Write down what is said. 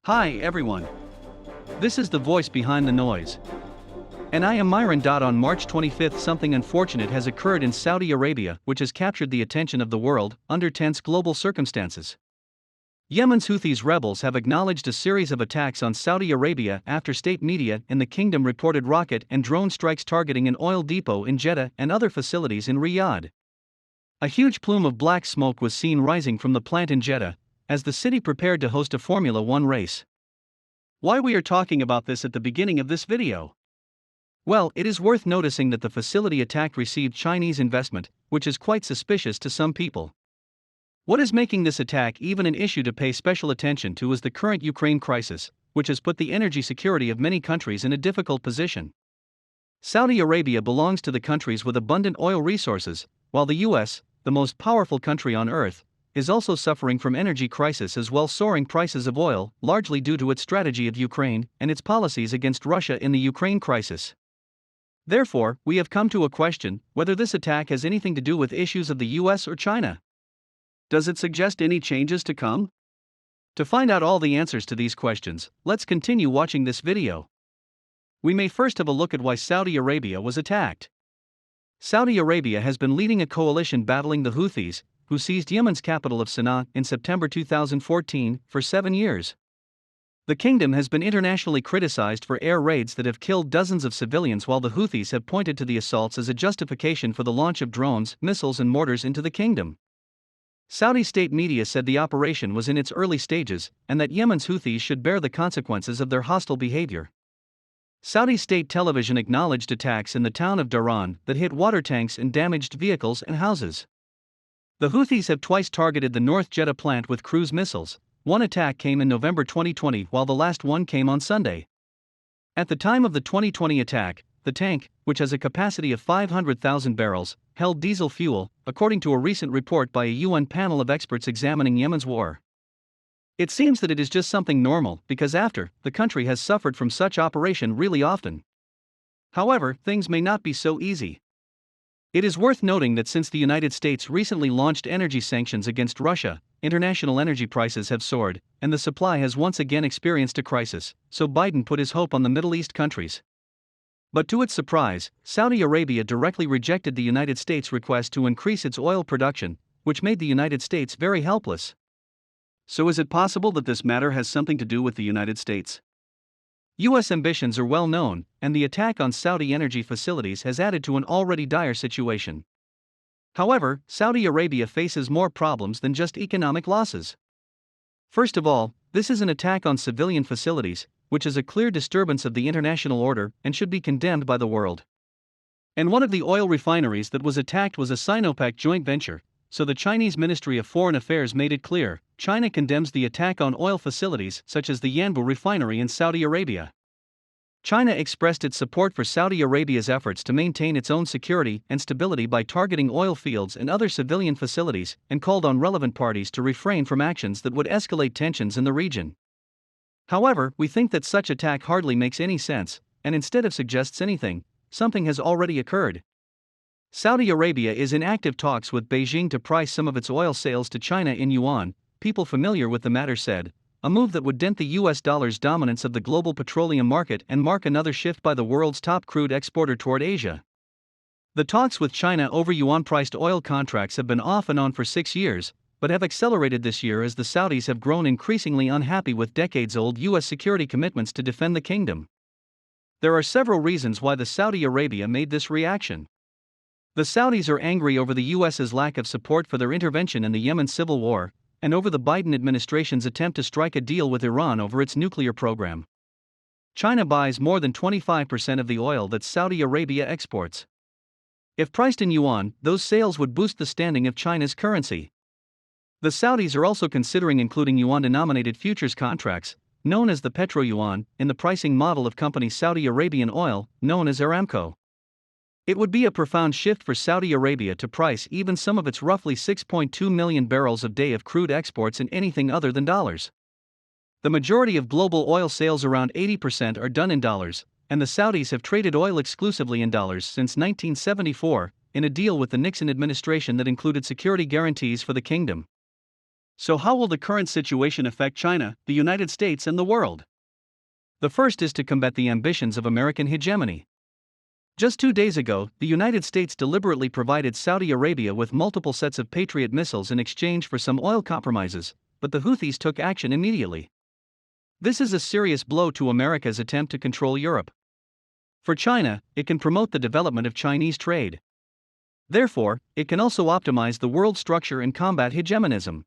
Hi everyone. This is the voice behind the noise. And I am Myron.On March 25. Something unfortunate has occurred in Saudi Arabia which has captured the attention of the world under tense global circumstances. Yemen's Houthis rebels have acknowledged a series of attacks on Saudi Arabia after state media in the kingdom reported rocket and drone strikes targeting an oil depot in Jeddah and other facilities in Riyadh. A huge plume of black smoke was seen rising from the plant in Jeddah, as the city prepared to host a Formula One race. Why we are talking about this at the beginning of this video? Well, it is worth noticing that the facility attacked received Chinese investment, which is quite suspicious to some people. What is making this attack even an issue to pay special attention to is the current Ukraine crisis, which has put the energy security of many countries in a difficult position. Saudi Arabia belongs to the countries with abundant oil resources, while the US, the most powerful country on earth, is also suffering from energy crisis as well. Soaring prices of oil, largely due to its strategy of Ukraine and its policies against Russia in the Ukraine crisis. Therefore, we have come to a question whether this attack has anything to do with issues of the US or China. Does it suggest any changes to come? To find out all the answers to these questions, let's continue watching this video. We may first have a look at why Saudi Arabia was attacked. Saudi Arabia has been leading a coalition battling the Houthis, who seized Yemen's capital of Sana'a in September 2014, for 7 years. The kingdom has been internationally criticized for air raids that have killed dozens of civilians, while the Houthis have pointed to the assaults as a justification for the launch of drones, missiles and mortars into the kingdom. Saudi state media said the operation was in its early stages, and that Yemen's Houthis should bear the consequences of their hostile behavior. Saudi state television acknowledged attacks in the town of Dhahran that hit water tanks and damaged vehicles and houses. The Houthis have twice targeted the North Jeddah plant with cruise missiles. One attack came in November 2020 while the last one came on Sunday. At the time of the 2020 attack, the tank, which has a capacity of 500,000 barrels, held diesel fuel, according to a recent report by a UN panel of experts examining Yemen's war. It seems that it is just something normal because the country has suffered from such operation really often. However, things may not be so easy. It is worth noting that since the United States recently launched energy sanctions against Russia, international energy prices have soared, and the supply has once again experienced a crisis, so Biden put his hope on the Middle East countries. But to its surprise, Saudi Arabia directly rejected the United States' request to increase its oil production, which made the United States very helpless. So is it possible that this matter has something to do with the United States? U.S. ambitions are well known, and the attack on Saudi energy facilities has added to an already dire situation. However, Saudi Arabia faces more problems than just economic losses. First of all, this is an attack on civilian facilities, which is a clear disturbance of the international order and should be condemned by the world. And one of the oil refineries that was attacked was a Sinopec joint venture, so the Chinese Ministry of Foreign Affairs made it clear China condemns the attack on oil facilities such as the Yanbu refinery in Saudi Arabia. China expressed its support for Saudi Arabia's efforts to maintain its own security and stability by targeting oil fields and other civilian facilities, and called on relevant parties to refrain from actions that would escalate tensions in the region. However, we think that such attack hardly makes any sense, and instead of suggests anything, something has already occurred. Saudi Arabia is in active talks with Beijing to price some of its oil sales to China in yuan, people familiar with the matter said, a move that would dent the US dollar's dominance of the global petroleum market and mark another shift by the world's top crude exporter toward Asia. The talks with China over yuan-priced oil contracts have been off and on for 6 years, but have accelerated this year as the Saudis have grown increasingly unhappy with decades-old US security commitments to defend the kingdom. There are several reasons why the Saudi Arabia made this reaction. The Saudis are angry over the US's lack of support for their intervention in the Yemen civil war, and over the Biden administration's attempt to strike a deal with Iran over its nuclear program. China buys more than 25% of the oil that Saudi Arabia exports. If priced in yuan, those sales would boost the standing of China's currency. The Saudis are also considering including yuan-denominated futures contracts, known as the petro-yuan, in the pricing model of company Saudi Arabian Oil, known as Aramco. It would be a profound shift for Saudi Arabia to price even some of its roughly 6.2 million barrels a day of crude exports in anything other than dollars. The majority of global oil sales, around 80%, are done in dollars, and the Saudis have traded oil exclusively in dollars since 1974, in a deal with the Nixon administration that included security guarantees for the kingdom. So, how will the current situation affect China, the United States, and the world? The first is to combat the ambitions of American hegemony. Just 2 days ago, the United States deliberately provided Saudi Arabia with multiple sets of Patriot missiles in exchange for some oil compromises, but the Houthis took action immediately. This is a serious blow to America's attempt to control Europe. For China, it can promote the development of Chinese trade. Therefore, it can also optimize the world structure and combat hegemonism.